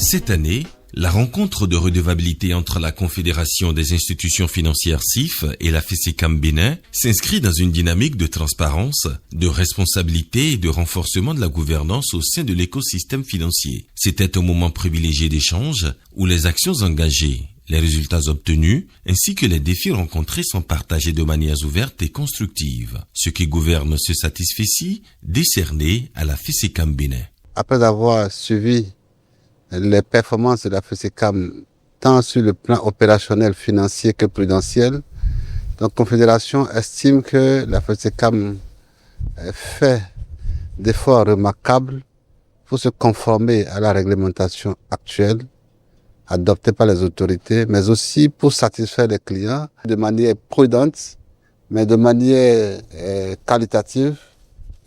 Cette année, la rencontre de redevabilité entre la Confédération des institutions financières CIF et la FESECAM Bénin s'inscrit dans une dynamique de transparence, de responsabilité et de renforcement de la gouvernance au sein de l'écosystème financier. C'était un moment privilégié d'échange où les actions engagées, les résultats obtenus ainsi que les défis rencontrés sont partagés de manière ouverte et constructive. Ce qui gouverne ce satisfecit décerné à la FESECAM Bénin. Après avoir suivi les performances de la FESECAM tant sur le plan opérationnel, financier que prudentiel, la Confédération estime que la FESECAM fait d'efforts remarquables pour se conformer à la réglementation actuelle adoptée par les autorités, mais aussi pour satisfaire les clients de manière prudente, mais de manière qualitative,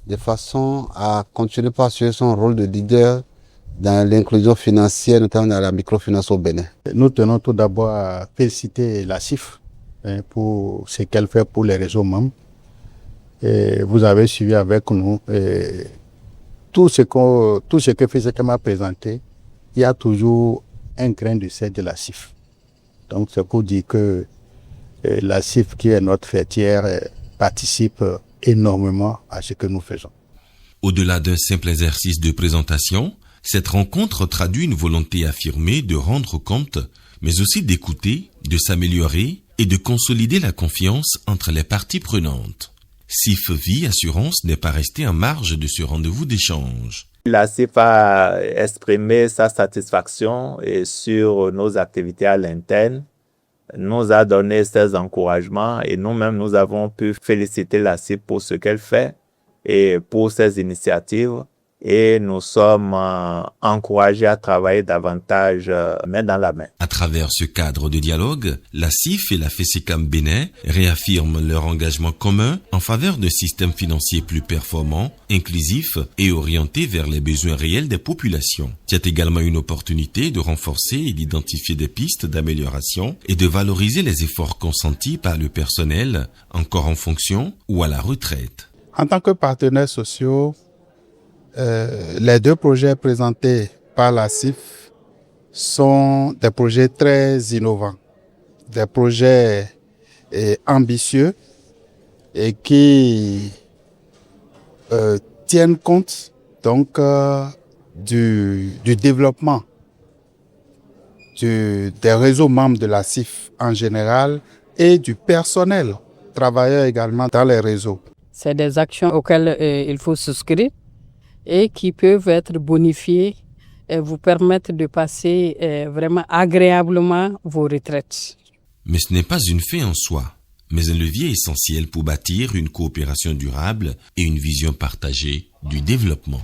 de façon à continuer à assurer son rôle de leader dans l'inclusion financière, notamment dans la microfinance au Bénin. Nous tenons tout d'abord à féliciter la CIF pour ce qu'elle fait pour les réseaux membres. Et vous avez suivi avec nous tout ce que FESECAM a présenté. Il y a toujours un grain de sel de la CIF. Donc c'est pour dire que la CIF, qui est notre fêtière, participe énormément à ce que nous faisons. Au-delà d'un simple exercice de présentation, cette rencontre traduit une volonté affirmée de rendre compte, mais aussi d'écouter, de s'améliorer et de consolider la confiance entre les parties prenantes. CIF Vie Assurance n'est pas resté en marge de ce rendez-vous d'échange. La CIF a exprimé sa satisfaction sur nos activités à l'interne, nous a donné ses encouragements et nous-mêmes nous avons pu féliciter la CIF pour ce qu'elle fait et pour ses initiatives. Et nous sommes encouragés à travailler davantage main dans la main. À travers ce cadre de dialogue, la CIF et la FESECAM Bénin réaffirment leur engagement commun en faveur d'un système financier plus performant, inclusif et orienté vers les besoins réels des populations. C'est également une opportunité de renforcer et d'identifier des pistes d'amélioration et de valoriser les efforts consentis par le personnel encore en fonction ou à la retraite. En tant que partenaires sociaux, les deux projets présentés par la CIF sont des projets très innovants, des projets ambitieux et qui tiennent compte donc du développement des réseaux membres de la CIF en général et du personnel travailleur également dans les réseaux. C'est des actions auxquelles il faut souscrire et qui peuvent être bonifiées et vous permettre de passer vraiment agréablement vos retraites. Mais ce n'est pas une fin en soi, mais un levier essentiel pour bâtir une coopération durable et une vision partagée du développement.